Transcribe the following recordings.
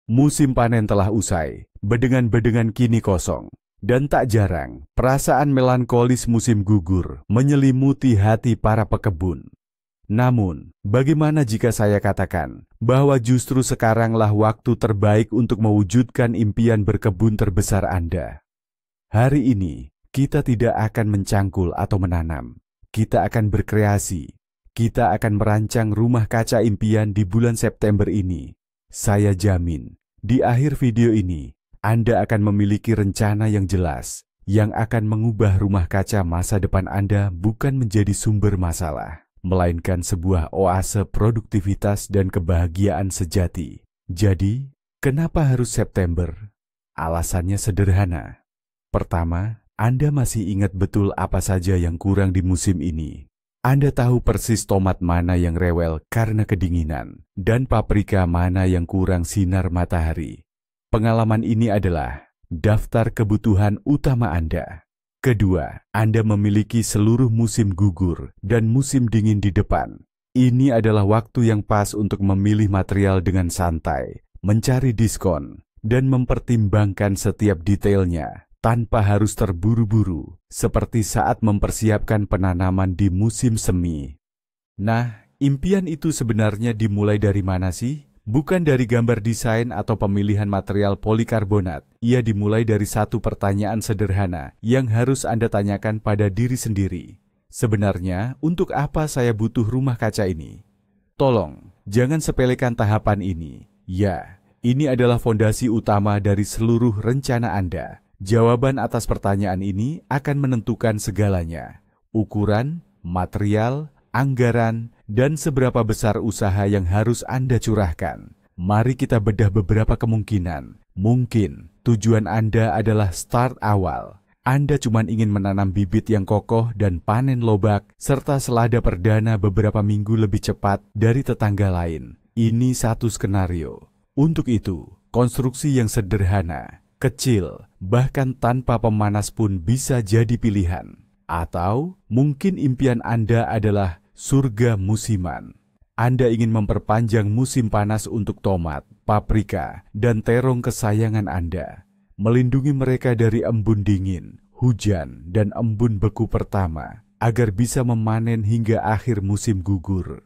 Musim panen telah usai, bedengan-bedengan kini kosong. Dan tak jarang, perasaan melankolis musim gugur menyelimuti hati para pekebun. Namun, bagaimana jika saya katakan bahwa justru sekaranglah waktu terbaik untuk mewujudkan impian berkebun terbesar Anda? Hari ini, kita tidak akan mencangkul atau menanam. Kita akan berkreasi. Kita akan merancang rumah kaca impian di bulan September ini. Saya jamin, di akhir video ini, Anda akan memiliki rencana yang jelas, yang akan mengubah rumah kaca masa depan Anda bukan menjadi sumber masalah, melainkan sebuah oase produktivitas dan kebahagiaan sejati. Jadi, kenapa harus September? Alasannya sederhana. Pertama, Anda masih ingat betul apa saja yang kurang di musim ini. Anda tahu persis tomat mana yang rewel karena kedinginan, dan paprika mana yang kurang sinar matahari. Pengalaman ini adalah daftar kebutuhan utama Anda. Kedua, Anda memiliki seluruh musim gugur dan musim dingin di depan. Ini adalah waktu yang pas untuk memilih material dengan santai, mencari diskon, dan mempertimbangkan setiap detailnya tanpa harus terburu-buru, seperti saat mempersiapkan penanaman di musim semi. Nah, impian itu sebenarnya dimulai dari mana sih? Bukan dari gambar desain atau pemilihan material polikarbonat. Ia dimulai dari satu pertanyaan sederhana yang harus Anda tanyakan pada diri sendiri. Sebenarnya, untuk apa saya butuh rumah kaca ini? Tolong, jangan sepelekan tahapan ini. Ya, ini adalah fondasi utama dari seluruh rencana Anda. Jawaban atas pertanyaan ini akan menentukan segalanya. Ukuran, material, anggaran, dan seberapa besar usaha yang harus Anda curahkan. Mari kita bedah beberapa kemungkinan. Mungkin tujuan Anda adalah start awal. Anda cuma ingin menanam bibit yang kokoh dan panen lobak, serta selada perdana beberapa minggu lebih cepat dari tetangga lain. Ini satu skenario. Untuk itu, konstruksi yang sederhana, kecil, bahkan tanpa pemanas pun bisa jadi pilihan. Atau mungkin impian Anda adalah surga musiman. Anda ingin memperpanjang musim panas untuk tomat, paprika, dan terong kesayangan Anda. Melindungi mereka dari embun dingin, hujan, dan embun beku pertama, agar bisa memanen hingga akhir musim gugur.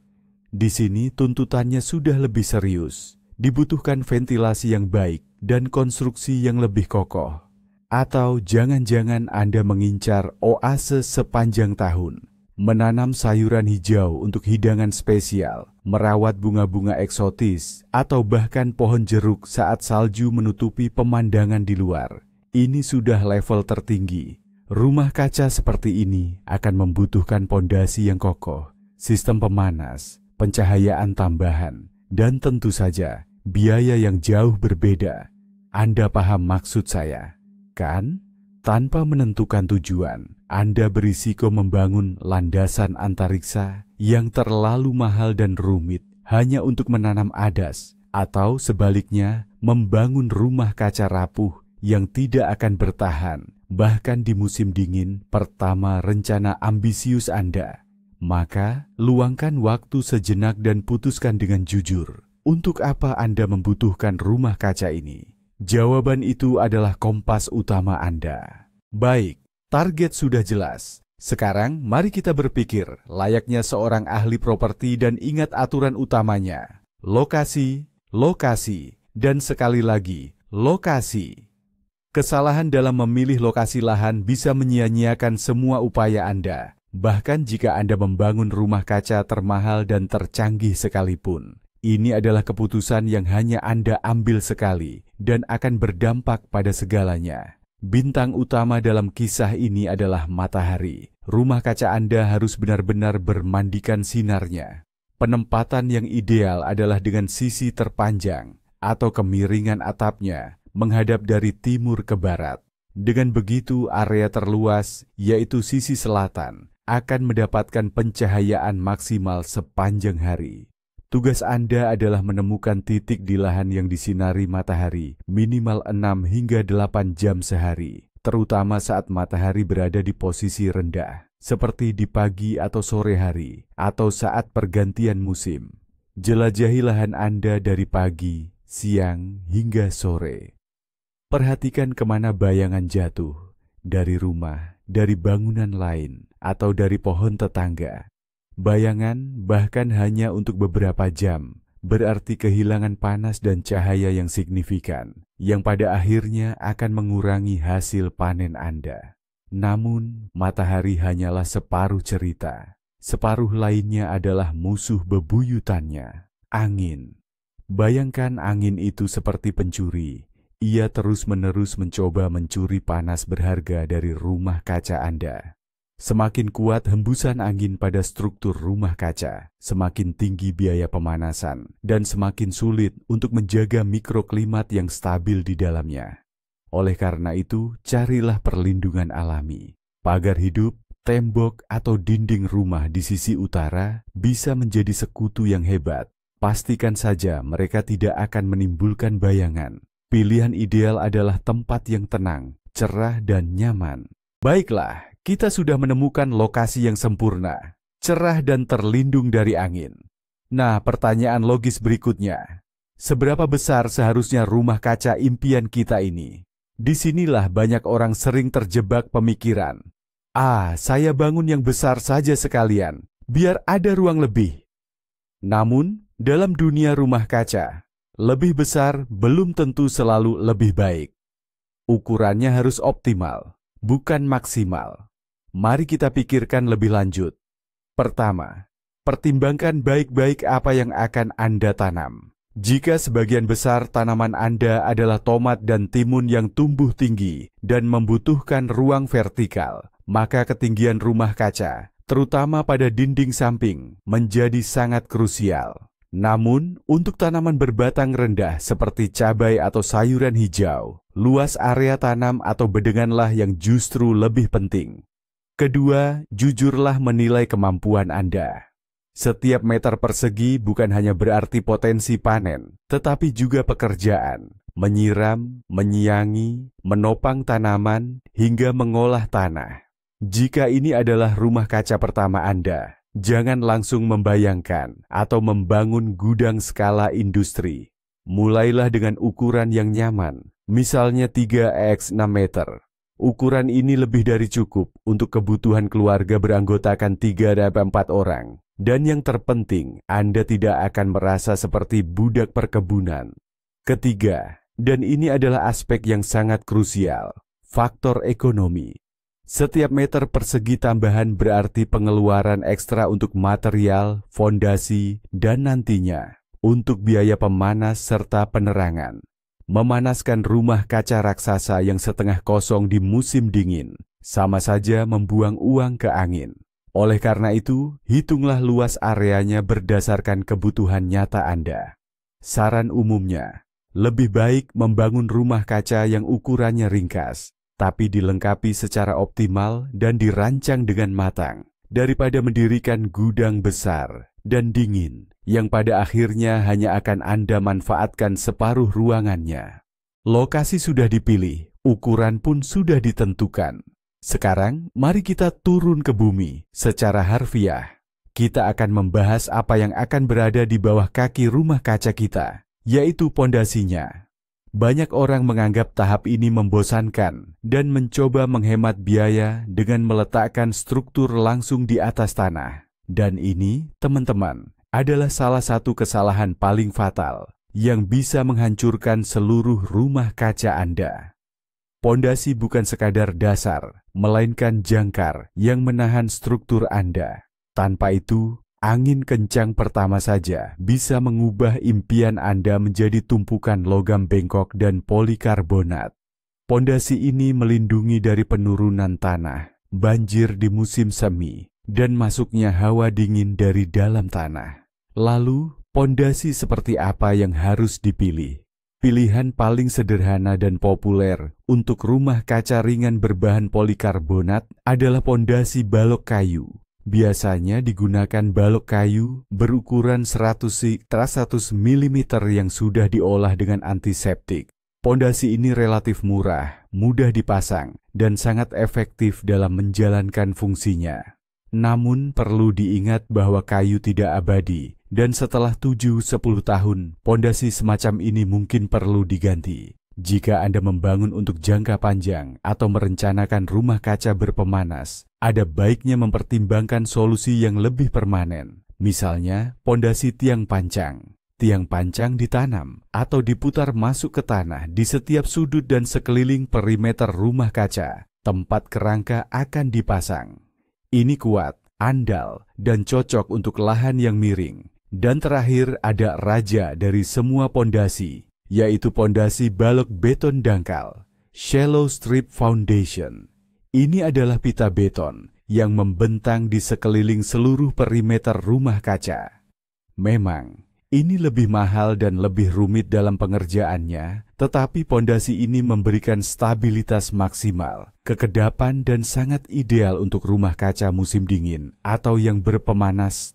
Di sini tuntutannya sudah lebih serius. Dibutuhkan ventilasi yang baik dan konstruksi yang lebih kokoh. Atau jangan-jangan Anda mengincar oase sepanjang tahun, menanam sayuran hijau untuk hidangan spesial, merawat bunga-bunga eksotis, atau bahkan pohon jeruk saat salju menutupi pemandangan di luar. Ini sudah level tertinggi. Rumah kaca seperti ini akan membutuhkan pondasi yang kokoh, sistem pemanas, pencahayaan tambahan, dan tentu saja biaya yang jauh berbeda. Anda paham maksud saya, kan? Tanpa menentukan tujuan, Anda berisiko membangun landasan antariksa yang terlalu mahal dan rumit hanya untuk menanam adas, atau sebaliknya membangun rumah kaca rapuh yang tidak akan bertahan, bahkan di musim dingin pertama rencana ambisius Anda. Maka, luangkan waktu sejenak dan putuskan dengan jujur. Untuk apa Anda membutuhkan rumah kaca ini? Jawaban itu adalah kompas utama Anda. Baik, target sudah jelas. Sekarang mari kita berpikir layaknya seorang ahli properti dan ingat aturan utamanya. Lokasi, lokasi, dan sekali lagi, lokasi. Kesalahan dalam memilih lokasi lahan bisa menyia-nyiakan semua upaya Anda. Bahkan jika Anda membangun rumah kaca termahal dan tercanggih sekalipun. Ini adalah keputusan yang hanya Anda ambil sekali dan akan berdampak pada segalanya. Bintang utama dalam kisah ini adalah matahari. Rumah kaca Anda harus benar-benar bermandikan sinarnya. Penempatan yang ideal adalah dengan sisi terpanjang atau kemiringan atapnya menghadap dari timur ke barat. Dengan begitu, area terluas, yaitu sisi selatan, akan mendapatkan pencahayaan maksimal sepanjang hari. Tugas Anda adalah menemukan titik di lahan yang disinari matahari minimal 6 hingga 8 jam sehari, terutama saat matahari berada di posisi rendah, seperti di pagi atau sore hari, atau saat pergantian musim. Jelajahi lahan Anda dari pagi, siang, hingga sore. Perhatikan kemana bayangan jatuh, dari rumah, dari bangunan lain, atau dari pohon tetangga. Bayangan bahkan hanya untuk beberapa jam, berarti kehilangan panas dan cahaya yang signifikan, yang pada akhirnya akan mengurangi hasil panen Anda. Namun, matahari hanyalah separuh cerita. Separuh lainnya adalah musuh bebuyutannya, angin. Bayangkan angin itu seperti pencuri. Ia terus-menerus mencoba mencuri panas berharga dari rumah kaca Anda. Semakin kuat hembusan angin pada struktur rumah kaca, semakin tinggi biaya pemanasan, dan semakin sulit untuk menjaga mikroklimat yang stabil di dalamnya. Oleh karena itu, carilah perlindungan alami. Pagar hidup, tembok, atau dinding rumah di sisi utara bisa menjadi sekutu yang hebat. Pastikan saja mereka tidak akan menimbulkan bayangan. Pilihan ideal adalah tempat yang tenang, cerah, dan nyaman. Baiklah, kita sudah menemukan lokasi yang sempurna, cerah dan terlindung dari angin. Nah, pertanyaan logis berikutnya. Seberapa besar seharusnya rumah kaca impian kita ini? Disinilah banyak orang sering terjebak pemikiran. Saya bangun yang besar saja sekalian, biar ada ruang lebih. Namun, dalam dunia rumah kaca, lebih besar belum tentu selalu lebih baik. Ukurannya harus optimal, bukan maksimal. Mari kita pikirkan lebih lanjut. Pertama, pertimbangkan baik-baik apa yang akan Anda tanam. Jika sebagian besar tanaman Anda adalah tomat dan timun yang tumbuh tinggi dan membutuhkan ruang vertikal, maka ketinggian rumah kaca, terutama pada dinding samping, menjadi sangat krusial. Namun, untuk tanaman berbatang rendah seperti cabai atau sayuran hijau, luas area tanam atau bedenganlah yang justru lebih penting. Kedua, jujurlah menilai kemampuan Anda. Setiap meter persegi bukan hanya berarti potensi panen, tetapi juga pekerjaan, menyiram, menyiangi, menopang tanaman, hingga mengolah tanah. Jika ini adalah rumah kaca pertama Anda, jangan langsung membayangkan atau membangun gudang skala industri. Mulailah dengan ukuran yang nyaman, misalnya 3x6 meter. Ukuran ini lebih dari cukup untuk kebutuhan keluarga beranggotakan 3-4 orang. Dan yang terpenting, Anda tidak akan merasa seperti budak perkebunan. Ketiga, dan ini adalah aspek yang sangat krusial, faktor ekonomi. Setiap meter persegi tambahan berarti pengeluaran ekstra untuk material, fondasi, dan nantinya untuk biaya pemanas serta penerangan. Memanaskan rumah kaca raksasa yang setengah kosong di musim dingin, sama saja membuang uang ke angin. Oleh karena itu, hitunglah luas areanya berdasarkan kebutuhan nyata Anda. Saran umumnya, lebih baik membangun rumah kaca yang ukurannya ringkas, tapi dilengkapi secara optimal dan dirancang dengan matang, daripada mendirikan gudang besar dan dingin, yang pada akhirnya hanya akan Anda manfaatkan separuh ruangannya. Lokasi sudah dipilih, ukuran pun sudah ditentukan. Sekarang, mari kita turun ke bumi secara harfiah. Kita akan membahas apa yang akan berada di bawah kaki rumah kaca kita, yaitu pondasinya. Banyak orang menganggap tahap ini membosankan dan mencoba menghemat biaya dengan meletakkan struktur langsung di atas tanah. Dan ini, teman-teman, adalah salah satu kesalahan paling fatal yang bisa menghancurkan seluruh rumah kaca Anda. Pondasi bukan sekadar dasar, melainkan jangkar yang menahan struktur Anda. Tanpa itu, angin kencang pertama saja bisa mengubah impian Anda menjadi tumpukan logam bengkok dan polikarbonat. Pondasi ini melindungi dari penurunan tanah, banjir di musim semi, dan masuknya hawa dingin dari dalam tanah. Lalu, pondasi seperti apa yang harus dipilih? Pilihan paling sederhana dan populer untuk rumah kaca ringan berbahan polikarbonat adalah pondasi balok kayu. Biasanya digunakan balok kayu berukuran 100 mm yang sudah diolah dengan antiseptik. Pondasi ini relatif murah, mudah dipasang, dan sangat efektif dalam menjalankan fungsinya. Namun perlu diingat bahwa kayu tidak abadi Dan setelah 7-10 tahun, pondasi semacam ini mungkin perlu diganti. Jika Anda membangun untuk jangka panjang atau merencanakan rumah kaca berpemanas, ada baiknya mempertimbangkan solusi yang lebih permanen. Misalnya, pondasi tiang pancang. Tiang pancang ditanam atau diputar masuk ke tanah di setiap sudut dan sekeliling perimeter rumah kaca. Tempat kerangka akan dipasang. Ini kuat, andal, dan cocok untuk lahan yang miring. Dan terakhir ada raja dari semua pondasi, yaitu pondasi balok beton dangkal, shallow strip foundation. Ini adalah pita beton yang membentang di sekeliling seluruh perimeter rumah kaca. Memang, ini lebih mahal dan lebih rumit dalam pengerjaannya, tetapi pondasi ini memberikan stabilitas maksimal, kekedapan dan sangat ideal untuk rumah kaca musim dingin atau yang berpemanas.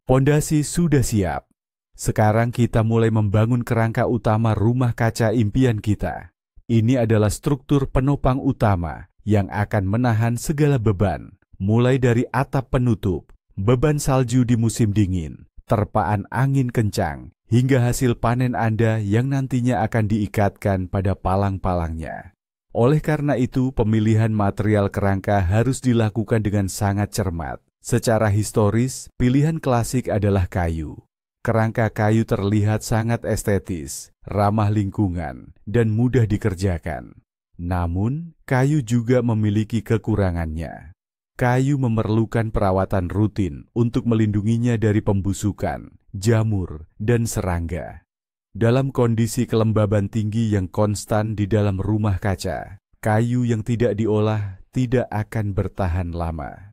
Pondasi sudah siap. Sekarang kita mulai membangun kerangka utama rumah kaca impian kita. Ini adalah struktur penopang utama yang akan menahan segala beban, mulai dari atap penutup, beban salju di musim dingin, terpaan angin kencang, hingga hasil panen Anda yang nantinya akan diikatkan pada palang-palangnya. Oleh karena itu, pemilihan material kerangka harus dilakukan dengan sangat cermat. Secara historis, pilihan klasik adalah kayu. Kerangka kayu terlihat sangat estetis, ramah lingkungan, dan mudah dikerjakan. Namun, kayu juga memiliki kekurangannya. Kayu memerlukan perawatan rutin untuk melindunginya dari pembusukan, jamur, dan serangga. Dalam kondisi kelembaban tinggi yang konstan di dalam rumah kaca, kayu yang tidak diolah tidak akan bertahan lama.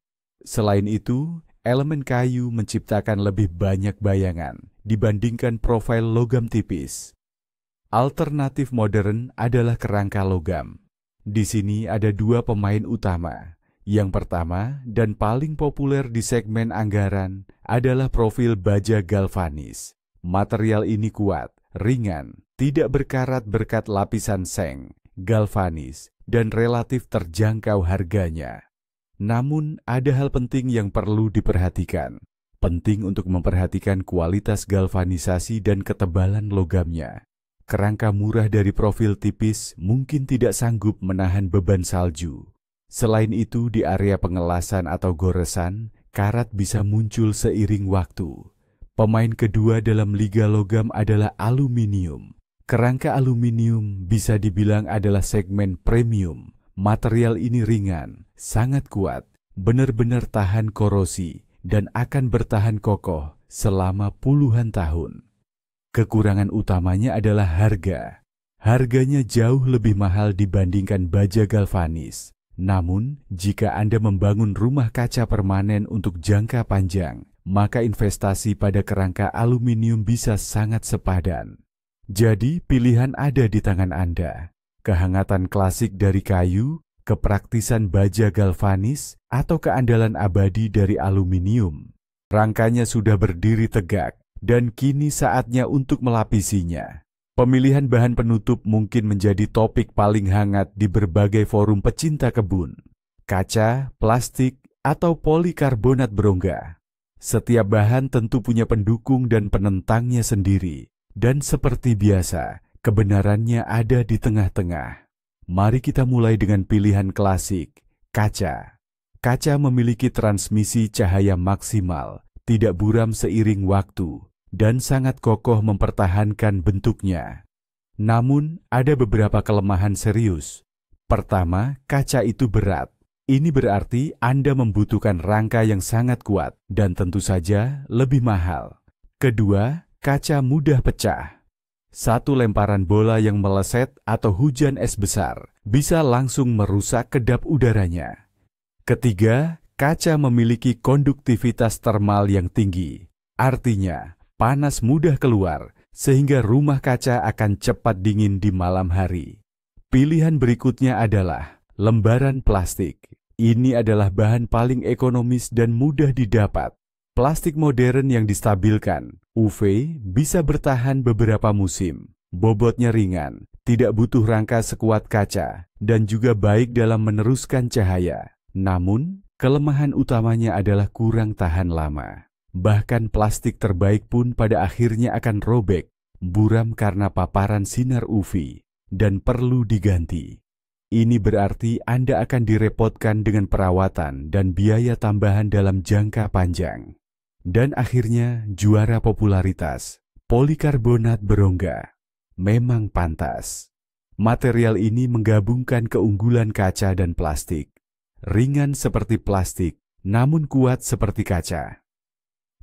Selain itu, elemen kayu menciptakan lebih banyak bayangan dibandingkan profil logam tipis. Alternatif modern adalah kerangka logam. Di sini ada dua pemain utama. Yang pertama dan paling populer di segmen anggaran adalah profil baja galvanis. Material ini kuat, ringan, tidak berkarat berkat lapisan seng, galvanis, dan relatif terjangkau harganya. Namun, ada hal penting yang perlu diperhatikan. Penting untuk memperhatikan kualitas galvanisasi dan ketebalan logamnya. Kerangka murah dari profil tipis mungkin tidak sanggup menahan beban salju. Selain itu, di area pengelasan atau goresan, karat bisa muncul seiring waktu. Pemain kedua dalam liga logam adalah aluminium. Kerangka aluminium bisa dibilang adalah segmen premium. Material ini ringan, sangat kuat, benar-benar tahan korosi, dan akan bertahan kokoh selama puluhan tahun. Kekurangan utamanya adalah harga. Harganya jauh lebih mahal dibandingkan baja galvanis. Namun, jika Anda membangun rumah kaca permanen untuk jangka panjang, maka investasi pada kerangka aluminium bisa sangat sepadan. Jadi, pilihan ada di tangan Anda. Kehangatan klasik dari kayu, kepraktisan baja galvanis, atau keandalan abadi dari aluminium. Rangkanya sudah berdiri tegak, dan kini saatnya untuk melapisinya. Pemilihan bahan penutup mungkin menjadi topik paling hangat di berbagai forum pecinta kebun. Kaca, plastik, atau polikarbonat berongga. Setiap bahan tentu punya pendukung dan penentangnya sendiri. Dan seperti biasa, kebenarannya ada di tengah-tengah. Mari kita mulai dengan pilihan klasik, kaca. Kaca memiliki transmisi cahaya maksimal, tidak buram seiring waktu, dan sangat kokoh mempertahankan bentuknya. Namun, ada beberapa kelemahan serius. Pertama, kaca itu berat. Ini berarti Anda membutuhkan rangka yang sangat kuat dan tentu saja lebih mahal. Kedua, kaca mudah pecah. Satu lemparan bola yang meleset atau hujan es besar bisa langsung merusak kedap udaranya. Ketiga, kaca memiliki konduktivitas termal yang tinggi. Artinya, panas mudah keluar sehingga rumah kaca akan cepat dingin di malam hari. Pilihan berikutnya adalah lembaran plastik. Ini adalah bahan paling ekonomis dan mudah didapat. Plastik modern yang distabilkan, UV, bisa bertahan beberapa musim. Bobotnya ringan, tidak butuh rangka sekuat kaca, dan juga baik dalam meneruskan cahaya. Namun, kelemahan utamanya adalah kurang tahan lama. Bahkan plastik terbaik pun pada akhirnya akan robek, buram karena paparan sinar UV, dan perlu diganti. Ini berarti Anda akan direpotkan dengan perawatan dan biaya tambahan dalam jangka panjang. Dan akhirnya juara popularitas, polikarbonat berongga. Memang pantas. Material ini menggabungkan keunggulan kaca dan plastik. Ringan seperti plastik, namun kuat seperti kaca.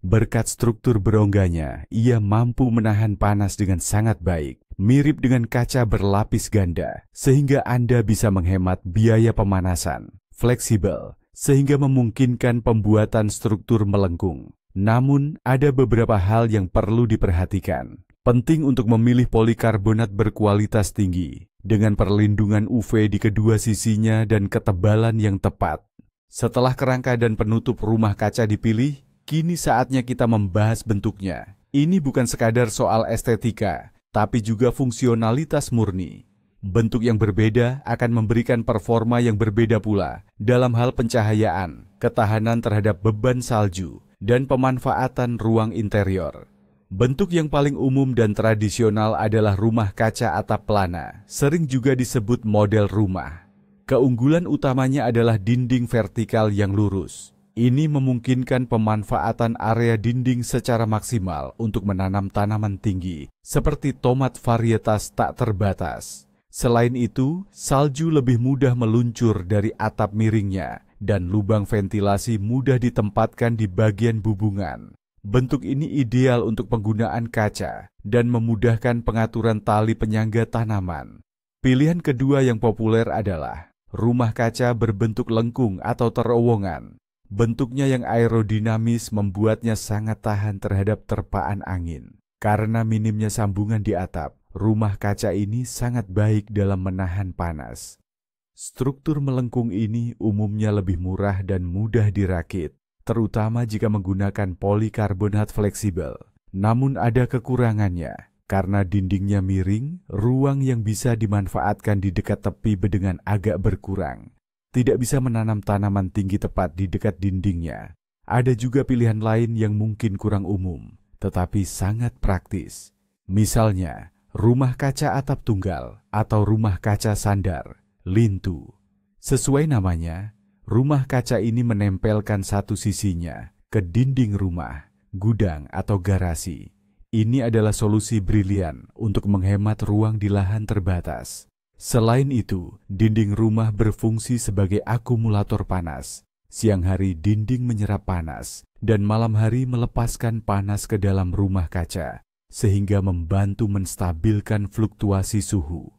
Berkat struktur berongganya, ia mampu menahan panas dengan sangat baik, mirip dengan kaca berlapis ganda, sehingga Anda bisa menghemat biaya pemanasan, fleksibel, sehingga memungkinkan pembuatan struktur melengkung. Namun, ada beberapa hal yang perlu diperhatikan. Penting untuk memilih polikarbonat berkualitas tinggi, dengan perlindungan UV di kedua sisinya dan ketebalan yang tepat. Setelah kerangka dan penutup rumah kaca dipilih, kini saatnya kita membahas bentuknya. Ini bukan sekadar soal estetika, tapi juga fungsionalitas murni. Bentuk yang berbeda akan memberikan performa yang berbeda pula dalam hal pencahayaan, ketahanan terhadap beban salju, dan pemanfaatan ruang interior. Bentuk yang paling umum dan tradisional adalah rumah kaca atap pelana, sering juga disebut model rumah. Keunggulan utamanya adalah dinding vertikal yang lurus. Ini memungkinkan pemanfaatan area dinding secara maksimal untuk menanam tanaman tinggi, seperti tomat varietas tak terbatas. Selain itu, salju lebih mudah meluncur dari atap miringnya, dan lubang ventilasi mudah ditempatkan di bagian bubungan. Bentuk ini ideal untuk penggunaan kaca, dan memudahkan pengaturan tali penyangga tanaman. Pilihan kedua yang populer adalah rumah kaca berbentuk lengkung atau terowongan. Bentuknya yang aerodinamis membuatnya sangat tahan terhadap terpaan angin. Karena minimnya sambungan di atap, rumah kaca ini sangat baik dalam menahan panas. Struktur melengkung ini umumnya lebih murah dan mudah dirakit, terutama jika menggunakan polikarbonat fleksibel. Namun ada kekurangannya, karena dindingnya miring, ruang yang bisa dimanfaatkan di dekat tepi bedengan agak berkurang. Tidak bisa menanam tanaman tinggi tepat di dekat dindingnya. Ada juga pilihan lain yang mungkin kurang umum, tetapi sangat praktis. Misalnya, rumah kaca atap tunggal atau rumah kaca sandar, lintu. Sesuai namanya, rumah kaca ini menempelkan satu sisinya ke dinding rumah, gudang atau garasi. Ini adalah solusi brilian untuk menghemat ruang di lahan terbatas. Selain itu, dinding rumah berfungsi sebagai akumulator panas. Siang hari dinding menyerap panas, dan malam hari melepaskan panas ke dalam rumah kaca, sehingga membantu menstabilkan fluktuasi suhu.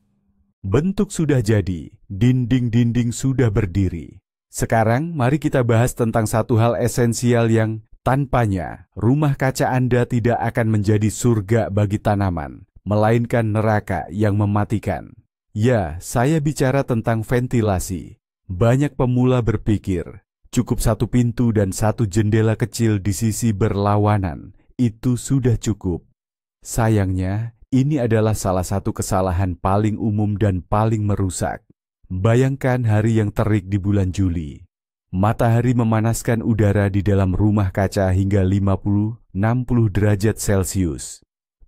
Bentuk sudah jadi, dinding-dinding sudah berdiri. Sekarang mari kita bahas tentang satu hal esensial yang tanpanya rumah kaca Anda tidak akan menjadi surga bagi tanaman, melainkan neraka yang mematikan. Ya, saya bicara tentang ventilasi. Banyak pemula berpikir, cukup satu pintu dan satu jendela kecil di sisi berlawanan, itu sudah cukup. Sayangnya, ini adalah salah satu kesalahan paling umum dan paling merusak. Bayangkan hari yang terik di bulan Juli. Matahari memanaskan udara di dalam rumah kaca hingga 50-60 derajat Celcius.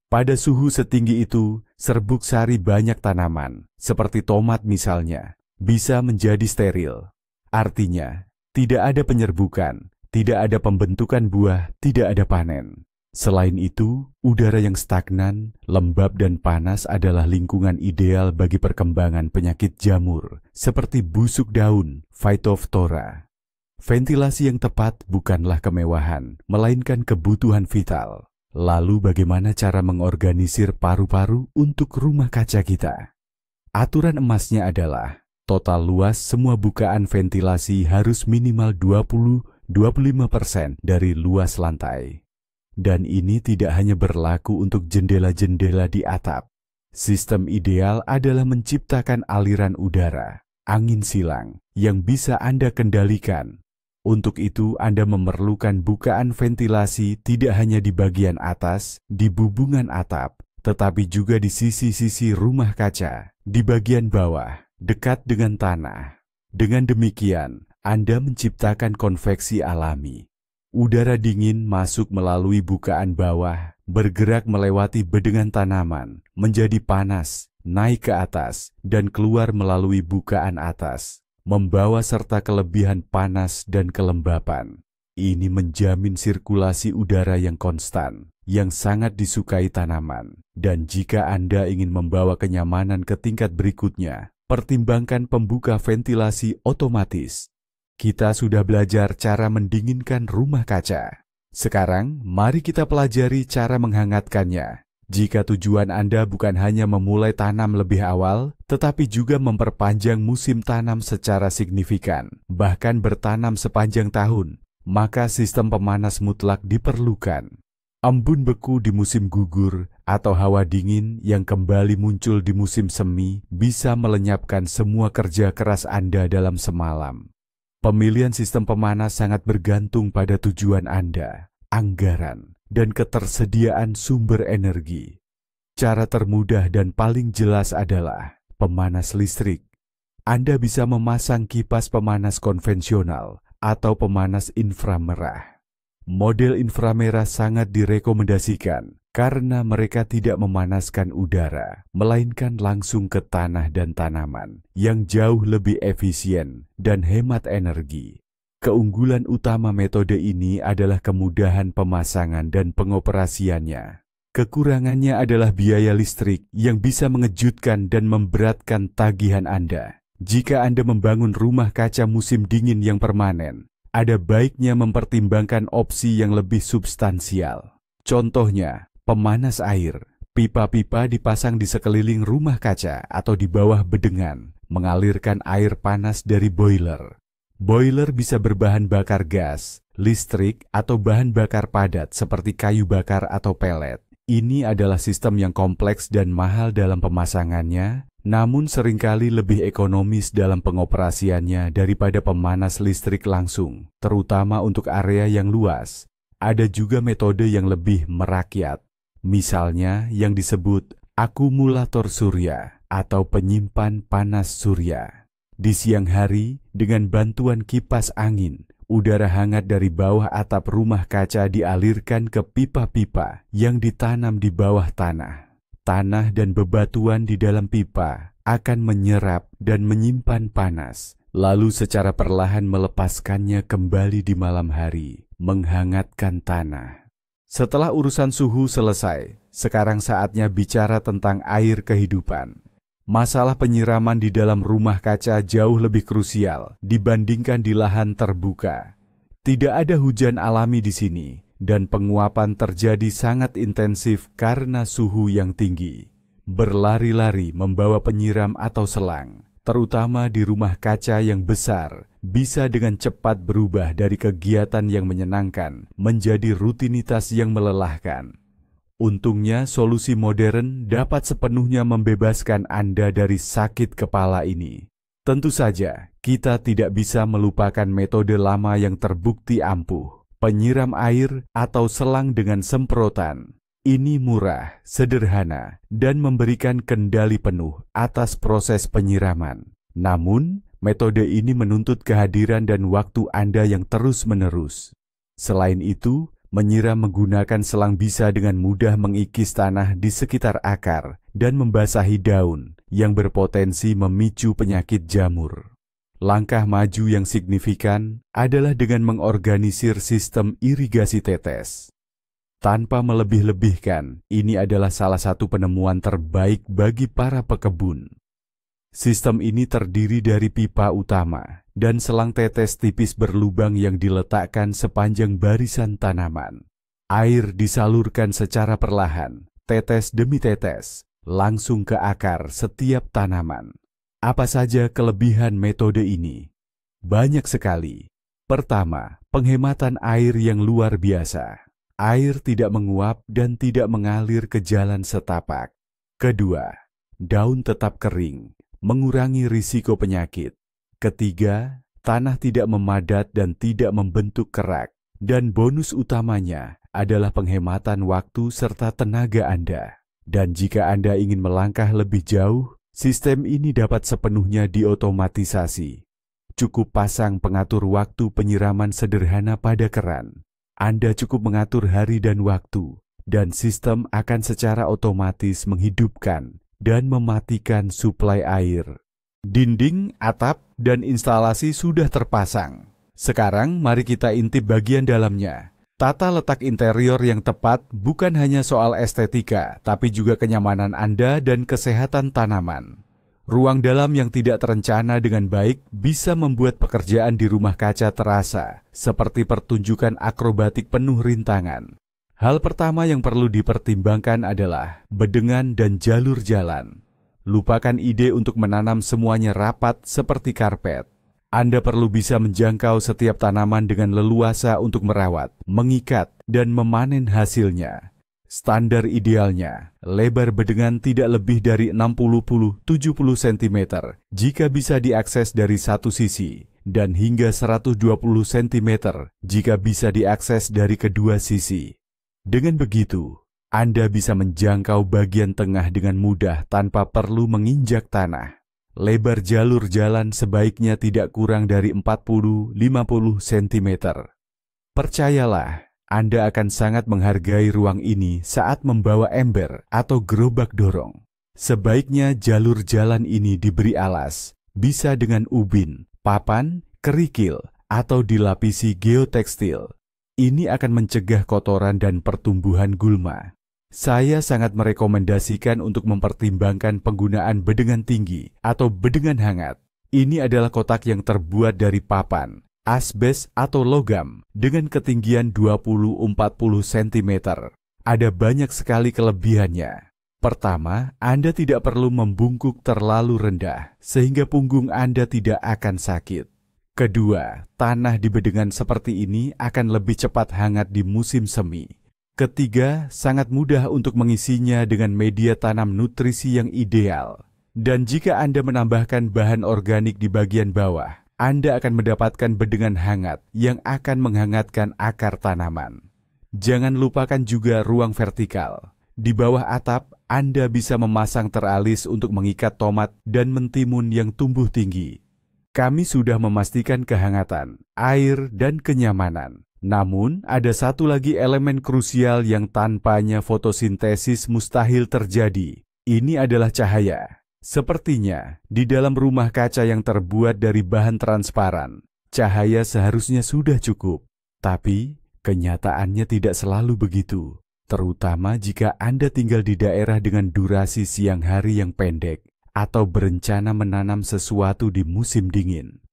Pada suhu setinggi itu, serbuk sari banyak tanaman, seperti tomat misalnya, bisa menjadi steril. Artinya, tidak ada penyerbukan, tidak ada pembentukan buah, tidak ada panen. Selain itu, udara yang stagnan, lembab dan panas adalah lingkungan ideal bagi perkembangan penyakit jamur, seperti busuk daun, Phytophthora. Ventilasi yang tepat bukanlah kemewahan, melainkan kebutuhan vital. Lalu bagaimana cara mengorganisir paru-paru untuk rumah kaca kita? Aturan emasnya adalah total luas semua bukaan ventilasi harus minimal 20-25% dari luas lantai. Dan ini tidak hanya berlaku untuk jendela-jendela di atap. Sistem ideal adalah menciptakan aliran udara, angin silang, yang bisa Anda kendalikan. Untuk itu, Anda memerlukan bukaan ventilasi tidak hanya di bagian atas, di bubungan atap, tetapi juga di sisi-sisi rumah kaca, di bagian bawah, dekat dengan tanah. Dengan demikian, Anda menciptakan konveksi alami. Udara dingin masuk melalui bukaan bawah, bergerak melewati bedengan tanaman, menjadi panas, naik ke atas, dan keluar melalui bukaan atas, membawa serta kelebihan panas dan kelembapan. Ini menjamin sirkulasi udara yang konstan, yang sangat disukai tanaman. Dan jika Anda ingin membawa kenyamanan ke tingkat berikutnya, pertimbangkan pembuka ventilasi otomatis. Kita sudah belajar cara mendinginkan rumah kaca. Sekarang, mari kita pelajari cara menghangatkannya. Jika tujuan Anda bukan hanya memulai tanam lebih awal, tetapi juga memperpanjang musim tanam secara signifikan, bahkan bertanam sepanjang tahun, maka sistem pemanas mutlak diperlukan. Embun beku di musim gugur atau hawa dingin yang kembali muncul di musim semi bisa melenyapkan semua kerja keras Anda dalam semalam. Pemilihan sistem pemanas sangat bergantung pada tujuan Anda, anggaran, dan ketersediaan sumber energi. Cara termudah dan paling jelas adalah pemanas listrik. Anda bisa memasang kipas pemanas konvensional atau pemanas inframerah. Model inframerah sangat direkomendasikan karena mereka tidak memanaskan udara, melainkan langsung ke tanah dan tanaman, yang jauh lebih efisien dan hemat energi. Keunggulan utama metode ini adalah kemudahan pemasangan dan pengoperasiannya. Kekurangannya adalah biaya listrik yang bisa mengejutkan dan memberatkan tagihan Anda. Jika Anda membangun rumah kaca musim dingin yang permanen, ada baiknya mempertimbangkan opsi yang lebih substansial. Contohnya, pemanas air. Pipa-pipa dipasang di sekeliling rumah kaca atau di bawah bedengan, mengalirkan air panas dari boiler. Boiler bisa berbahan bakar gas, listrik, atau bahan bakar padat seperti kayu bakar atau pelet. Ini adalah sistem yang kompleks dan mahal dalam pemasangannya, namun seringkali lebih ekonomis dalam pengoperasiannya daripada pemanas listrik langsung, terutama untuk area yang luas. Ada juga metode yang lebih merakyat, misalnya yang disebut akumulator surya atau penyimpan panas surya. Di siang hari, dengan bantuan kipas angin, udara hangat dari bawah atap rumah kaca dialirkan ke pipa-pipa yang ditanam di bawah tanah. Tanah dan bebatuan di dalam pipa akan menyerap dan menyimpan panas, lalu secara perlahan melepaskannya kembali di malam hari, menghangatkan tanah. Setelah urusan suhu selesai, sekarang saatnya bicara tentang air kehidupan. Masalah penyiraman di dalam rumah kaca jauh lebih krusial dibandingkan di lahan terbuka. Tidak ada hujan alami di sini, dan penguapan terjadi sangat intensif karena suhu yang tinggi. Berlari-lari membawa penyiram atau selang, terutama di rumah kaca yang besar, bisa dengan cepat berubah dari kegiatan yang menyenangkan menjadi rutinitas yang melelahkan. Untungnya, solusi modern dapat sepenuhnya membebaskan Anda dari sakit kepala ini. Tentu saja, kita tidak bisa melupakan metode lama yang terbukti ampuh, penyiram air atau selang dengan semprotan. Ini murah, sederhana, dan memberikan kendali penuh atas proses penyiraman. Namun, metode ini menuntut kehadiran dan waktu Anda yang terus-menerus. Selain itu, menyiram menggunakan selang bisa dengan mudah mengikis tanah di sekitar akar dan membasahi daun yang berpotensi memicu penyakit jamur. Langkah maju yang signifikan adalah dengan mengorganisir sistem irigasi tetes. Tanpa melebih-lebihkan, ini adalah salah satu penemuan terbaik bagi para pekebun. Sistem ini terdiri dari pipa utama dan selang tetes tipis berlubang yang diletakkan sepanjang barisan tanaman. Air disalurkan secara perlahan, tetes demi tetes, langsung ke akar setiap tanaman. Apa saja kelebihan metode ini? Banyak sekali. Pertama, penghematan air yang luar biasa. Air tidak menguap dan tidak mengalir ke jalan setapak. Kedua, daun tetap kering, mengurangi risiko penyakit. Ketiga, tanah tidak memadat dan tidak membentuk kerak. Dan bonus utamanya adalah penghematan waktu serta tenaga Anda. Dan jika Anda ingin melangkah lebih jauh, sistem ini dapat sepenuhnya diotomatisasi. Cukup pasang pengatur waktu penyiraman sederhana pada keran. Anda cukup mengatur hari dan waktu, dan sistem akan secara otomatis menghidupkan dan mematikan suplai air. Dinding, atap, dan instalasi sudah terpasang. Sekarang mari kita intip bagian dalamnya. Tata letak interior yang tepat bukan hanya soal estetika, tapi juga kenyamanan Anda dan kesehatan tanaman. Ruang dalam yang tidak terencana dengan baik bisa membuat pekerjaan di rumah kaca terasa seperti pertunjukan akrobatik penuh rintangan. Hal pertama yang perlu dipertimbangkan adalah bedengan dan jalur jalan. Lupakan ide untuk menanam semuanya rapat seperti karpet. Anda perlu bisa menjangkau setiap tanaman dengan leluasa untuk merawat, mengikat, dan memanen hasilnya. Standar idealnya, lebar bedengan tidak lebih dari 60-70 cm jika bisa diakses dari satu sisi, dan hingga 120 cm jika bisa diakses dari kedua sisi. Dengan begitu, Anda bisa menjangkau bagian tengah dengan mudah tanpa perlu menginjak tanah. Lebar jalur jalan sebaiknya tidak kurang dari 40-50 cm. Percayalah, Anda akan sangat menghargai ruang ini saat membawa ember atau gerobak dorong. Sebaiknya jalur jalan ini diberi alas, bisa dengan ubin, papan, kerikil, atau dilapisi geotekstil. Ini akan mencegah kotoran dan pertumbuhan gulma. Saya sangat merekomendasikan untuk mempertimbangkan penggunaan bedengan tinggi atau bedengan hangat. Ini adalah kotak yang terbuat dari papan, asbes atau logam dengan ketinggian 20-40 cm. Ada banyak sekali kelebihannya. Pertama, Anda tidak perlu membungkuk terlalu rendah sehingga punggung Anda tidak akan sakit. Kedua, tanah di bedengan seperti ini akan lebih cepat hangat di musim semi. Ketiga, sangat mudah untuk mengisinya dengan media tanam nutrisi yang ideal. Dan jika Anda menambahkan bahan organik di bagian bawah, Anda akan mendapatkan bedengan hangat yang akan menghangatkan akar tanaman. Jangan lupakan juga ruang vertikal. Di bawah atap, Anda bisa memasang teralis untuk mengikat tomat dan mentimun yang tumbuh tinggi. Kami sudah memastikan kehangatan, air, dan kenyamanan. Namun, ada satu lagi elemen krusial yang tanpanya fotosintesis mustahil terjadi. Ini adalah cahaya. Sepertinya, di dalam rumah kaca yang terbuat dari bahan transparan, cahaya seharusnya sudah cukup. Tapi, kenyataannya tidak selalu begitu. Terutama jika Anda tinggal di daerah dengan durasi siang hari yang pendek atau berencana menanam sesuatu di musim dingin.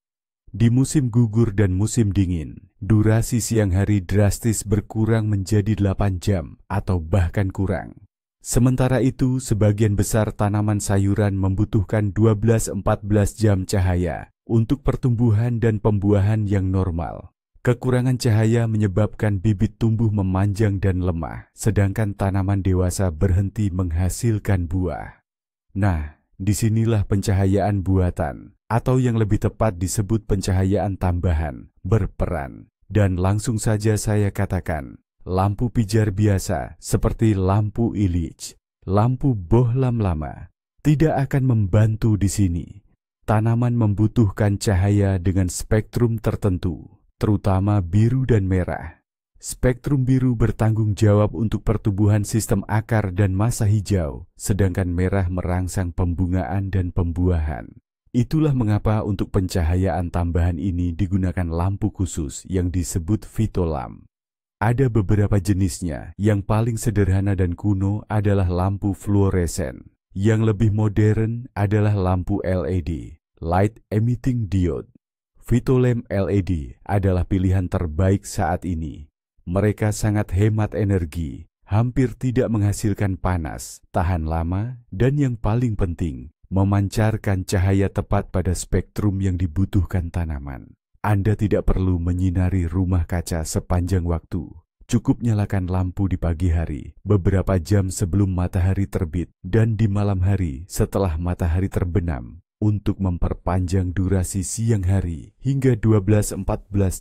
Di musim gugur dan musim dingin, durasi siang hari drastis berkurang menjadi 8 jam atau bahkan kurang. Sementara itu, sebagian besar tanaman sayuran membutuhkan 12-14 jam cahaya untuk pertumbuhan dan pembuahan yang normal. Kekurangan cahaya menyebabkan bibit tumbuh memanjang dan lemah, sedangkan tanaman dewasa berhenti menghasilkan buah. Nah, disinilah pencahayaan buatan, atau yang lebih tepat disebut pencahayaan tambahan, berperan. Dan langsung saja saya katakan, lampu pijar biasa seperti lampu Illich, lampu bohlam lama, tidak akan membantu di sini. Tanaman membutuhkan cahaya dengan spektrum tertentu, terutama biru dan merah. Spektrum biru bertanggung jawab untuk pertumbuhan sistem akar dan massa hijau, sedangkan merah merangsang pembungaan dan pembuahan. Itulah mengapa untuk pencahayaan tambahan ini digunakan lampu khusus yang disebut phytolamp. Ada beberapa jenisnya, yang paling sederhana dan kuno adalah lampu fluoresen. Yang lebih modern adalah lampu LED, Light Emitting Diode. Phytolamp LED adalah pilihan terbaik saat ini. Mereka sangat hemat energi, hampir tidak menghasilkan panas, tahan lama, dan yang paling penting, memancarkan cahaya tepat pada spektrum yang dibutuhkan tanaman. Anda tidak perlu menyinari rumah kaca sepanjang waktu. Cukup nyalakan lampu di pagi hari, beberapa jam sebelum matahari terbit, dan di malam hari setelah matahari terbenam, untuk memperpanjang durasi siang hari hingga 12-14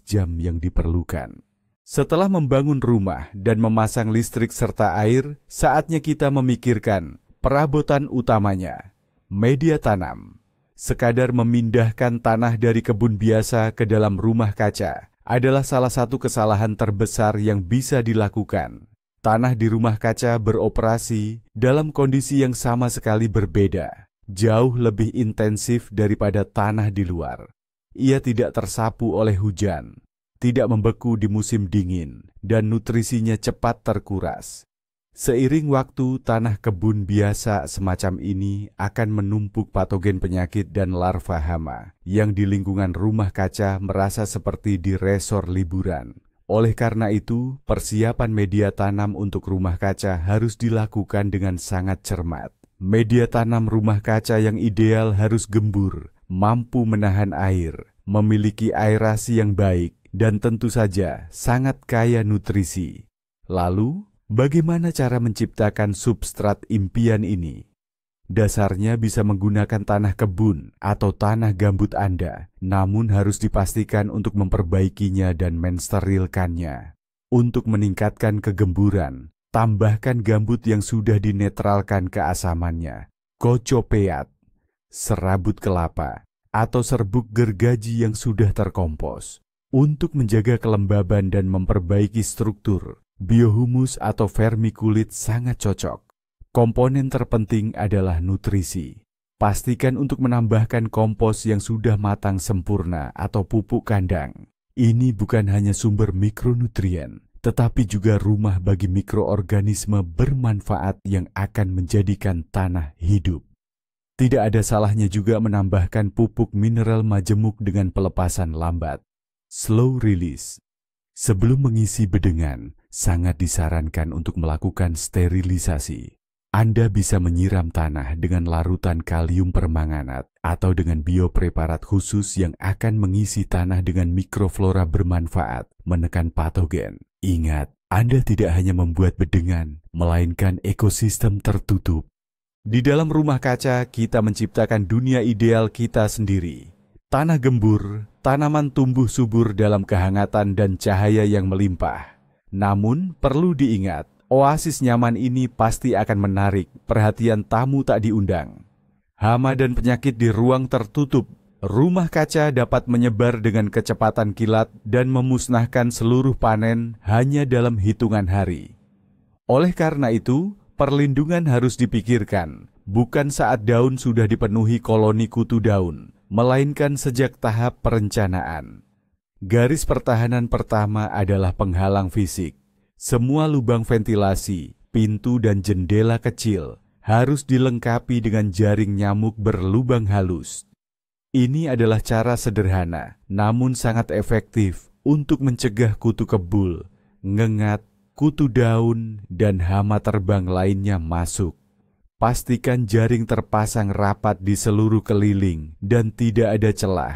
jam yang diperlukan. Setelah membangun rumah dan memasang listrik serta air, saatnya kita memikirkan perabotan utamanya. Media tanam. Sekadar memindahkan tanah dari kebun biasa ke dalam rumah kaca adalah salah satu kesalahan terbesar yang bisa dilakukan. Tanah di rumah kaca beroperasi dalam kondisi yang sama sekali berbeda, jauh lebih intensif daripada tanah di luar. Ia tidak tersapu oleh hujan, tidak membeku di musim dingin, dan nutrisinya cepat terkuras. Seiring waktu, tanah kebun biasa semacam ini akan menumpuk patogen penyakit dan larva hama yang di lingkungan rumah kaca merasa seperti di resor liburan. Oleh karena itu, persiapan media tanam untuk rumah kaca harus dilakukan dengan sangat cermat. Media tanam rumah kaca yang ideal harus gembur, mampu menahan air, memiliki aerasi yang baik, dan tentu saja sangat kaya nutrisi. Lalu, bagaimana cara menciptakan substrat impian ini? Dasarnya bisa menggunakan tanah kebun atau tanah gambut Anda, namun harus dipastikan untuk memperbaikinya dan mensterilkannya. Untuk meningkatkan kegemburan, tambahkan gambut yang sudah dinetralkan keasamannya, kocopeat, serabut kelapa, atau serbuk gergaji yang sudah terkompos. Untuk menjaga kelembaban dan memperbaiki struktur, biohumus atau vermikulit sangat cocok. Komponen terpenting adalah nutrisi. Pastikan untuk menambahkan kompos yang sudah matang sempurna atau pupuk kandang. Ini bukan hanya sumber mikronutrien, tetapi juga rumah bagi mikroorganisme bermanfaat yang akan menjadikan tanah hidup. Tidak ada salahnya juga menambahkan pupuk mineral majemuk dengan pelepasan lambat, slow release. Sebelum mengisi bedengan, sangat disarankan untuk melakukan sterilisasi. Anda bisa menyiram tanah dengan larutan kalium permanganat atau dengan biopreparat khusus yang akan mengisi tanah dengan mikroflora bermanfaat, menekan patogen. Ingat, Anda tidak hanya membuat bedengan, melainkan ekosistem tertutup. Di dalam rumah kaca, kita menciptakan dunia ideal kita sendiri. Tanah gembur, tanaman tumbuh subur dalam kehangatan dan cahaya yang melimpah. Namun, perlu diingat, oasis nyaman ini pasti akan menarik perhatian tamu tak diundang. Hama dan penyakit di ruang tertutup, rumah kaca dapat menyebar dengan kecepatan kilat dan memusnahkan seluruh panen hanya dalam hitungan hari. Oleh karena itu, perlindungan harus dipikirkan, bukan saat daun sudah dipenuhi koloni kutu daun, melainkan sejak tahap perencanaan. Garis pertahanan pertama adalah penghalang fisik. Semua lubang ventilasi, pintu dan jendela kecil harus dilengkapi dengan jaring nyamuk berlubang halus. Ini adalah cara sederhana, namun sangat efektif untuk mencegah kutu kebul, ngengat, kutu daun, dan hama terbang lainnya masuk. Pastikan jaring terpasang rapat di seluruh keliling dan tidak ada celah.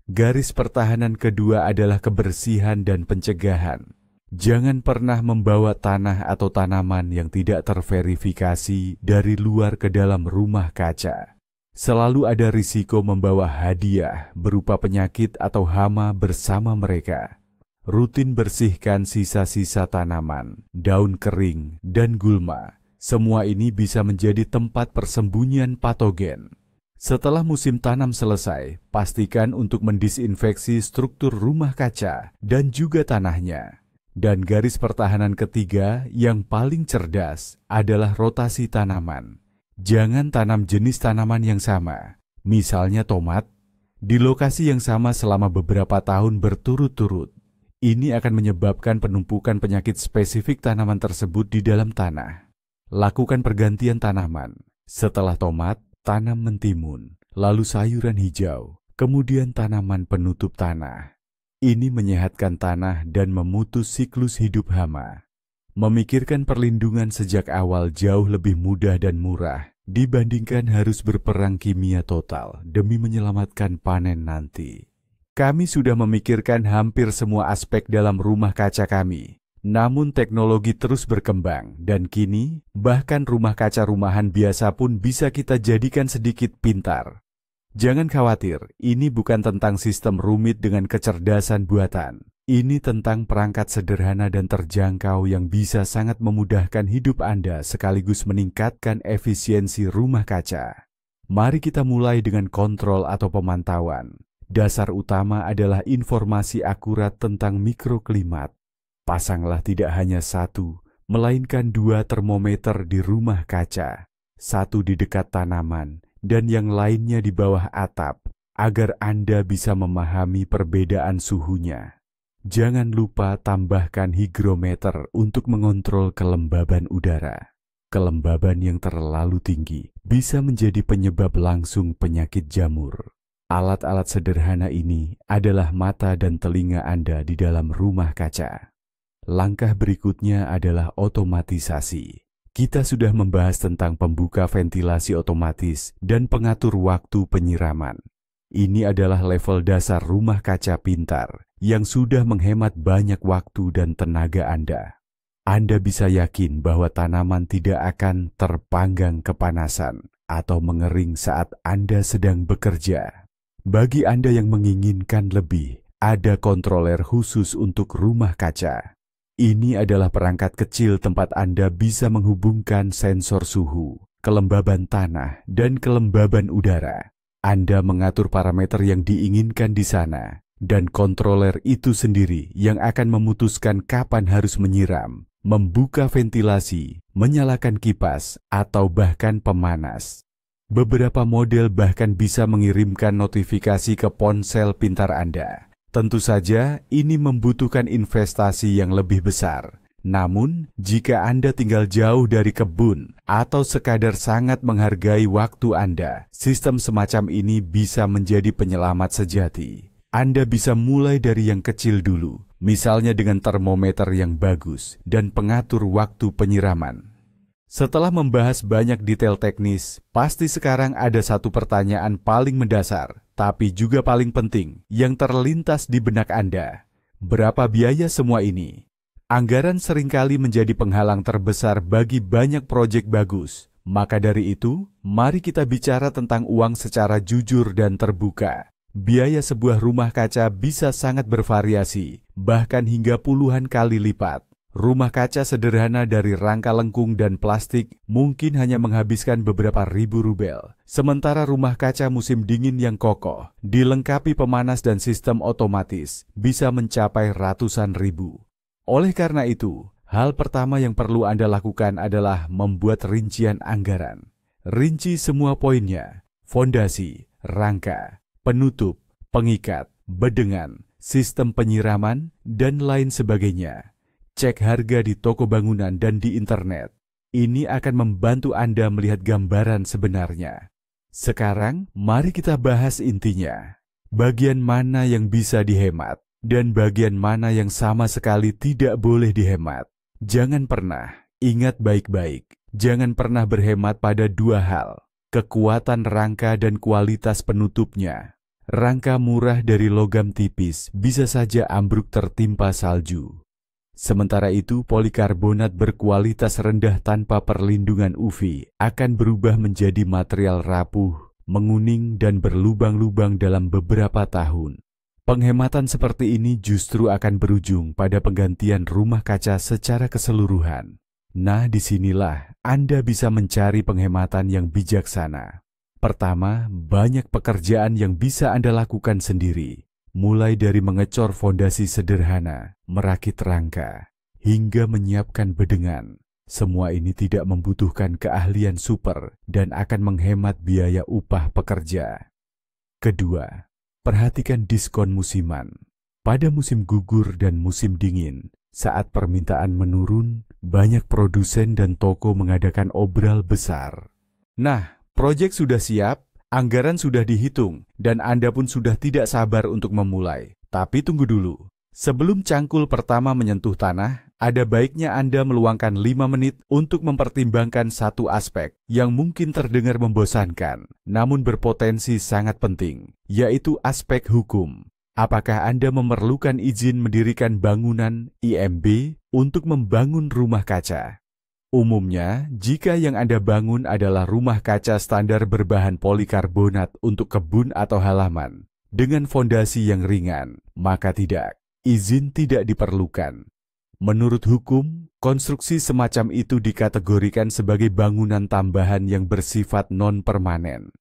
Garis pertahanan kedua adalah kebersihan dan pencegahan. Jangan pernah membawa tanah atau tanaman yang tidak terverifikasi dari luar ke dalam rumah kaca. Selalu ada risiko membawa hadiah berupa penyakit atau hama bersama mereka. Rutin bersihkan sisa-sisa tanaman, daun kering, dan gulma. Semua ini bisa menjadi tempat persembunyian patogen. Setelah musim tanam selesai, pastikan untuk mendisinfeksi struktur rumah kaca dan juga tanahnya. Dan garis pertahanan ketiga yang paling cerdas adalah rotasi tanaman. Jangan tanam jenis tanaman yang sama, misalnya tomat, di lokasi yang sama selama beberapa tahun berturut-turut. Ini akan menyebabkan penumpukan penyakit spesifik tanaman tersebut di dalam tanah. Lakukan pergantian tanaman. Setelah tomat, tanam mentimun, lalu sayuran hijau, kemudian tanaman penutup tanah. Ini menyehatkan tanah dan memutus siklus hidup hama. Memikirkan perlindungan sejak awal jauh lebih mudah dan murah dibandingkan harus berperang kimia total demi menyelamatkan panen nanti. Kami sudah memikirkan hampir semua aspek dalam rumah kaca kami. Namun teknologi terus berkembang dan kini bahkan rumah kaca rumahan biasa pun bisa kita jadikan sedikit pintar. Jangan khawatir, ini bukan tentang sistem rumit dengan kecerdasan buatan. Ini tentang perangkat sederhana dan terjangkau yang bisa sangat memudahkan hidup Anda sekaligus meningkatkan efisiensi rumah kaca. Mari kita mulai dengan kontrol atau pemantauan. Dasar utama adalah informasi akurat tentang mikroklimat. Pasanglah tidak hanya satu, melainkan 2 termometer di rumah kaca, satu di dekat tanaman dan yang lainnya di bawah atap, agar Anda bisa memahami perbedaan suhunya. Jangan lupa tambahkan higrometer untuk mengontrol kelembaban udara. Kelembaban yang terlalu tinggi bisa menjadi penyebab langsung penyakit jamur. Alat-alat sederhana ini adalah mata dan telinga Anda di dalam rumah kaca. Langkah berikutnya adalah otomatisasi. Kita sudah membahas tentang pembuka ventilasi otomatis dan pengatur waktu penyiraman. Ini adalah level dasar rumah kaca pintar yang sudah menghemat banyak waktu dan tenaga Anda. Anda bisa yakin bahwa tanaman tidak akan terpanggang kepanasan atau mengering saat Anda sedang bekerja. Bagi Anda yang menginginkan lebih, ada kontroler khusus untuk rumah kaca. Ini adalah perangkat kecil tempat Anda bisa menghubungkan sensor suhu, kelembaban tanah, dan kelembaban udara. Anda mengatur parameter yang diinginkan di sana, dan kontroler itu sendiri yang akan memutuskan kapan harus menyiram, membuka ventilasi, menyalakan kipas, atau bahkan pemanas. Beberapa model bahkan bisa mengirimkan notifikasi ke ponsel pintar Anda. Tentu saja ini membutuhkan investasi yang lebih besar. Namun, jika Anda tinggal jauh dari kebun atau sekadar sangat menghargai waktu Anda, sistem semacam ini bisa menjadi penyelamat sejati. Anda bisa mulai dari yang kecil dulu, misalnya dengan termometer yang bagus dan pengatur waktu penyiraman. Setelah membahas banyak detail teknis, pasti sekarang ada satu pertanyaan paling mendasar, tapi juga paling penting yang terlintas di benak Anda. Berapa biaya semua ini? Anggaran seringkali menjadi penghalang terbesar bagi banyak proyek bagus. Maka dari itu, mari kita bicara tentang uang secara jujur dan terbuka. Biaya sebuah rumah kaca bisa sangat bervariasi, bahkan hingga puluhan kali lipat. Rumah kaca sederhana dari rangka lengkung dan plastik mungkin hanya menghabiskan beberapa ribu rubel. Sementara rumah kaca musim dingin yang kokoh, dilengkapi pemanas dan sistem otomatis, bisa mencapai ratusan ribu. Oleh karena itu, hal pertama yang perlu Anda lakukan adalah membuat rincian anggaran. Rinci semua poinnya, fondasi, rangka, penutup, pengikat, bedengan, sistem penyiraman, dan lain sebagainya. Cek harga di toko bangunan dan di internet. Ini akan membantu Anda melihat gambaran sebenarnya. Sekarang, mari kita bahas intinya. Bagian mana yang bisa dihemat? Dan bagian mana yang sama sekali tidak boleh dihemat. Jangan pernah, ingat baik-baik, jangan pernah berhemat pada 2 hal, kekuatan rangka dan kualitas penutupnya. Rangka murah dari logam tipis bisa saja ambruk tertimpa salju. Sementara itu, polikarbonat berkualitas rendah tanpa perlindungan UV akan berubah menjadi material rapuh, menguning dan berlubang-lubang dalam beberapa tahun. Penghematan seperti ini justru akan berujung pada penggantian rumah kaca secara keseluruhan. Nah, disinilah Anda bisa mencari penghematan yang bijaksana. Pertama, banyak pekerjaan yang bisa Anda lakukan sendiri. Mulai dari mengecor fondasi sederhana, merakit rangka, hingga menyiapkan bedengan. Semua ini tidak membutuhkan keahlian super dan akan menghemat biaya upah pekerja. Kedua, perhatikan diskon musiman. Pada musim gugur dan musim dingin, saat permintaan menurun, banyak produsen dan toko mengadakan obral besar. Nah, proyek sudah siap, anggaran sudah dihitung, dan Anda pun sudah tidak sabar untuk memulai. Tapi tunggu dulu. Sebelum cangkul pertama menyentuh tanah, ada baiknya Anda meluangkan 5 menit untuk mempertimbangkan satu aspek yang mungkin terdengar membosankan, namun berpotensi sangat penting, yaitu aspek hukum. Apakah Anda memerlukan izin mendirikan bangunan IMB untuk membangun rumah kaca? Umumnya, jika yang Anda bangun adalah rumah kaca standar berbahan polikarbonat untuk kebun atau halaman, dengan fondasi yang ringan, maka tidak. Izin tidak diperlukan. Menurut hukum, konstruksi semacam itu dikategorikan sebagai bangunan tambahan yang bersifat non-permanen.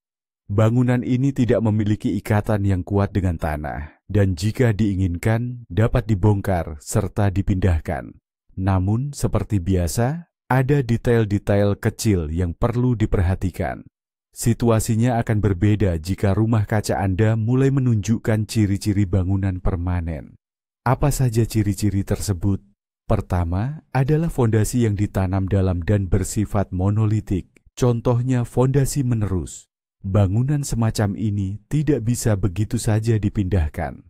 Bangunan ini tidak memiliki ikatan yang kuat dengan tanah, dan jika diinginkan dapat dibongkar serta dipindahkan. Namun, seperti biasa, ada detail-detail kecil yang perlu diperhatikan. Situasinya akan berbeda jika rumah kaca Anda mulai menunjukkan ciri-ciri bangunan permanen. Apa saja ciri-ciri tersebut? Pertama, adalah fondasi yang ditanam dalam dan bersifat monolitik. Contohnya fondasi menerus. Bangunan semacam ini tidak bisa begitu saja dipindahkan.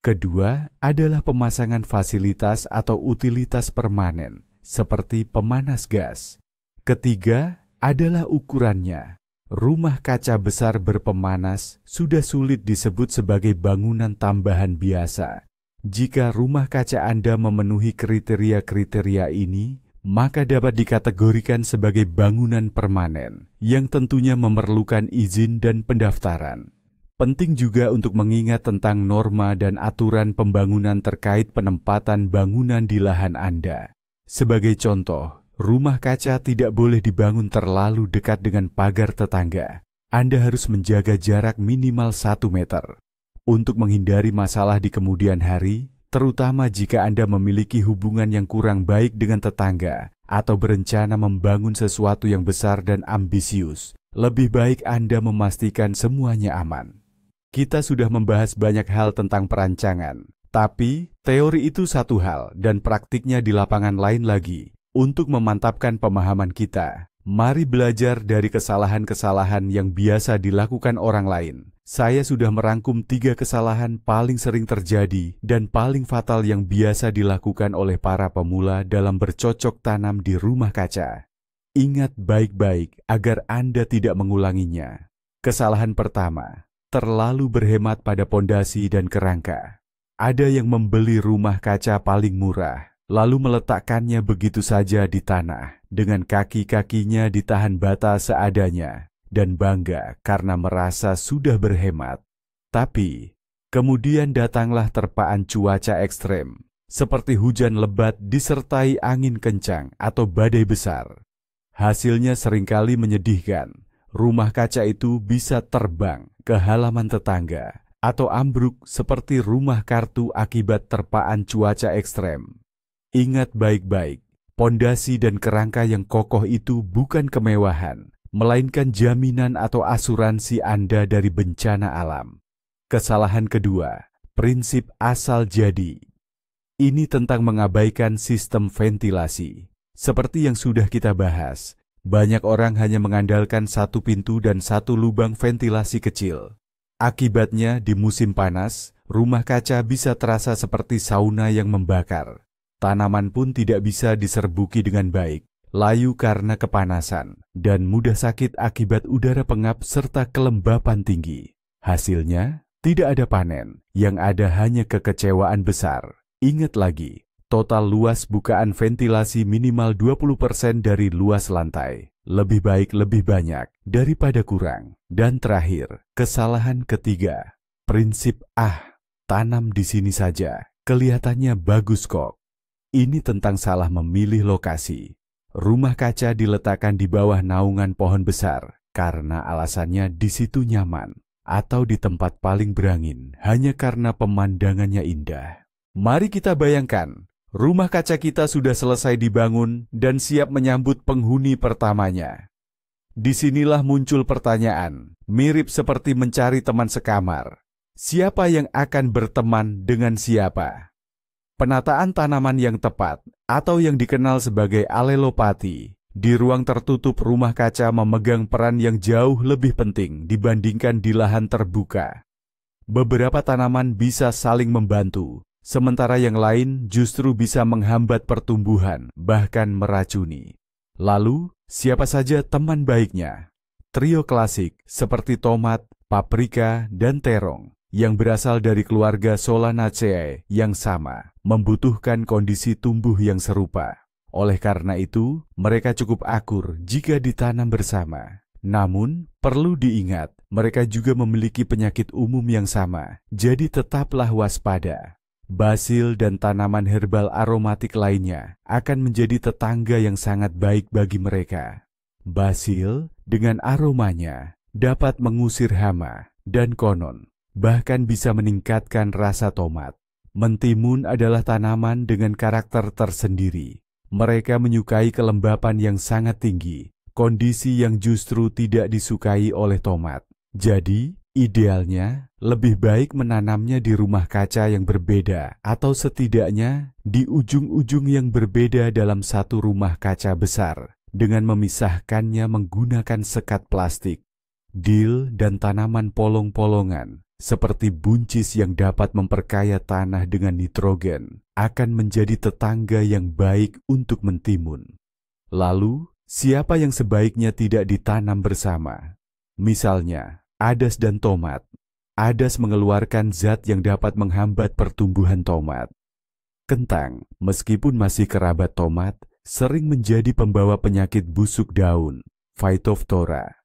Kedua, adalah pemasangan fasilitas atau utilitas permanen, seperti pemanas gas. Ketiga, adalah ukurannya. Rumah kaca besar berpemanas sudah sulit disebut sebagai bangunan tambahan biasa. Jika rumah kaca Anda memenuhi kriteria-kriteria ini, maka dapat dikategorikan sebagai bangunan permanen yang tentunya memerlukan izin dan pendaftaran. Penting juga untuk mengingat tentang norma dan aturan pembangunan terkait penempatan bangunan di lahan Anda. Sebagai contoh, rumah kaca tidak boleh dibangun terlalu dekat dengan pagar tetangga. Anda harus menjaga jarak minimal 1 meter. Untuk menghindari masalah di kemudian hari, terutama jika Anda memiliki hubungan yang kurang baik dengan tetangga atau berencana membangun sesuatu yang besar dan ambisius, lebih baik Anda memastikan semuanya aman. Kita sudah membahas banyak hal tentang perancangan, tapi teori itu satu hal dan praktiknya di lapangan lain lagi. Untuk memantapkan pemahaman kita, mari belajar dari kesalahan-kesalahan yang biasa dilakukan orang lain. Saya sudah merangkum 3 kesalahan paling sering terjadi dan paling fatal yang biasa dilakukan oleh para pemula dalam bercocok tanam di rumah kaca. Ingat baik-baik agar Anda tidak mengulanginya. Kesalahan pertama, terlalu berhemat pada pondasi dan kerangka. Ada yang membeli rumah kaca paling murah, lalu meletakkannya begitu saja di tanah, dengan kaki-kakinya ditahan bata seadanya, dan bangga karena merasa sudah berhemat. Tapi, kemudian datanglah terpaan cuaca ekstrem, seperti hujan lebat disertai angin kencang atau badai besar. Hasilnya seringkali menyedihkan. Rumah kaca itu bisa terbang ke halaman tetangga, atau ambruk seperti rumah kartu akibat terpaan cuaca ekstrem. Ingat baik-baik, pondasi dan kerangka yang kokoh itu bukan kemewahan, melainkan jaminan atau asuransi Anda dari bencana alam. Kesalahan kedua, prinsip asal jadi. Ini tentang mengabaikan sistem ventilasi. Seperti yang sudah kita bahas, banyak orang hanya mengandalkan 1 pintu dan 1 lubang ventilasi kecil. Akibatnya, di musim panas, rumah kaca bisa terasa seperti sauna yang membakar. Tanaman pun tidak bisa diserbuki dengan baik, layu karena kepanasan, dan mudah sakit akibat udara pengap serta kelembapan tinggi. Hasilnya, tidak ada panen, yang ada hanya kekecewaan besar. Ingat lagi, total luas bukaan ventilasi minimal 20% dari luas lantai. Lebih baik lebih banyak daripada kurang. Dan terakhir, kesalahan ketiga, prinsip tanam di sini saja, kelihatannya bagus kok. Ini tentang salah memilih lokasi. Rumah kaca diletakkan di bawah naungan pohon besar karena alasannya di situ nyaman, atau di tempat paling berangin hanya karena pemandangannya indah. Mari kita bayangkan, rumah kaca kita sudah selesai dibangun dan siap menyambut penghuni pertamanya. Disinilah muncul pertanyaan, mirip seperti mencari teman sekamar. Siapa yang akan berteman dengan siapa? Penataan tanaman yang tepat, atau yang dikenal sebagai alelopati, di ruang tertutup rumah kaca memegang peran yang jauh lebih penting dibandingkan di lahan terbuka. Beberapa tanaman bisa saling membantu, sementara yang lain justru bisa menghambat pertumbuhan, bahkan meracuni. Lalu, siapa saja teman baiknya? Trio klasik seperti tomat, paprika, dan terong yang berasal dari keluarga Solanaceae yang sama, membutuhkan kondisi tumbuh yang serupa. Oleh karena itu, mereka cukup akur jika ditanam bersama. Namun, perlu diingat, mereka juga memiliki penyakit umum yang sama, jadi tetaplah waspada. Basil dan tanaman herbal aromatik lainnya akan menjadi tetangga yang sangat baik bagi mereka. Basil dengan aromanya dapat mengusir hama, dan konon bahkan bisa meningkatkan rasa tomat. Mentimun adalah tanaman dengan karakter tersendiri. Mereka menyukai kelembapan yang sangat tinggi, kondisi yang justru tidak disukai oleh tomat. Jadi, idealnya lebih baik menanamnya di rumah kaca yang berbeda atau setidaknya di ujung-ujung yang berbeda dalam satu rumah kaca besar dengan memisahkannya menggunakan sekat plastik. Dil dan tanaman polong-polongan seperti buncis yang dapat memperkaya tanah dengan nitrogen akan menjadi tetangga yang baik untuk mentimun. Lalu, siapa yang sebaiknya tidak ditanam bersama? Misalnya, adas dan tomat. Adas mengeluarkan zat yang dapat menghambat pertumbuhan tomat. Kentang, meskipun masih kerabat tomat, sering menjadi pembawa penyakit busuk daun, Phytophthora.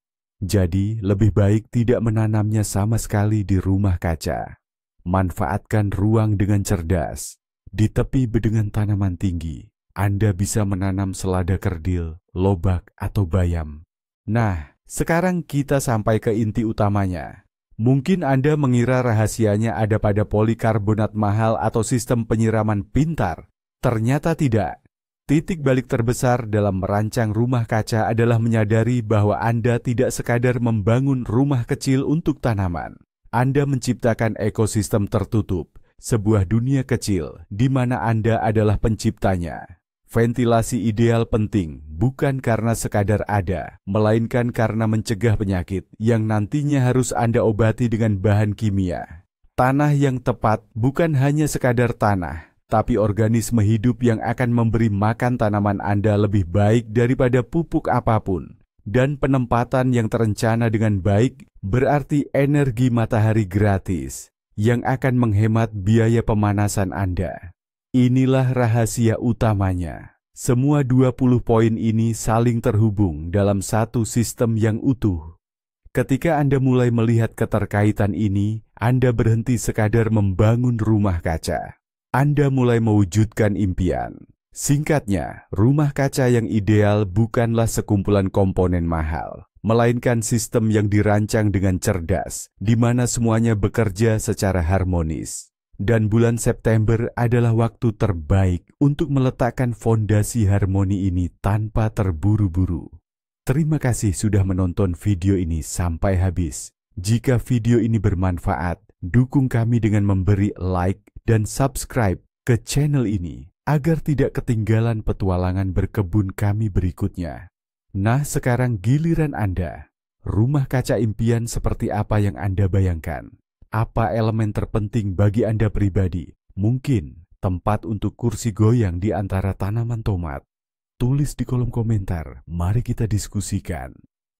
Jadi, lebih baik tidak menanamnya sama sekali di rumah kaca. Manfaatkan ruang dengan cerdas. Di tepi bedengan tanaman tinggi, Anda bisa menanam selada kerdil, lobak, atau bayam. Nah, sekarang kita sampai ke inti utamanya. Mungkin Anda mengira rahasianya ada pada polikarbonat mahal atau sistem penyiraman pintar. Ternyata tidak. Titik balik terbesar dalam merancang rumah kaca adalah menyadari bahwa Anda tidak sekadar membangun rumah kecil untuk tanaman. Anda menciptakan ekosistem tertutup, sebuah dunia kecil di mana Anda adalah penciptanya. Ventilasi ideal penting bukan karena sekadar ada, melainkan karena mencegah penyakit yang nantinya harus Anda obati dengan bahan kimia. Tanah yang tepat bukan hanya sekadar tanah, tapi organisme hidup yang akan memberi makan tanaman Anda lebih baik daripada pupuk apapun. Dan penempatan yang terencana dengan baik berarti energi matahari gratis yang akan menghemat biaya pemanasan Anda. Inilah rahasia utamanya. Semua 20 poin ini saling terhubung dalam satu sistem yang utuh. Ketika Anda mulai melihat keterkaitan ini, Anda berhenti sekadar membangun rumah kaca. Anda mulai mewujudkan impian. Singkatnya, rumah kaca yang ideal bukanlah sekumpulan komponen mahal, melainkan sistem yang dirancang dengan cerdas, di mana semuanya bekerja secara harmonis. Dan bulan September adalah waktu terbaik untuk meletakkan fondasi harmoni ini tanpa terburu-buru. Terima kasih sudah menonton video ini sampai habis. Jika video ini bermanfaat, dukung kami dengan memberi like dan subscribe ke channel ini agar tidak ketinggalan petualangan berkebun kami berikutnya. Nah, sekarang giliran Anda. Rumah kaca impian seperti apa yang Anda bayangkan? Apa elemen terpenting bagi Anda pribadi? Mungkin tempat untuk kursi goyang di antara tanaman tomat? Tulis di kolom komentar, mari kita diskusikan.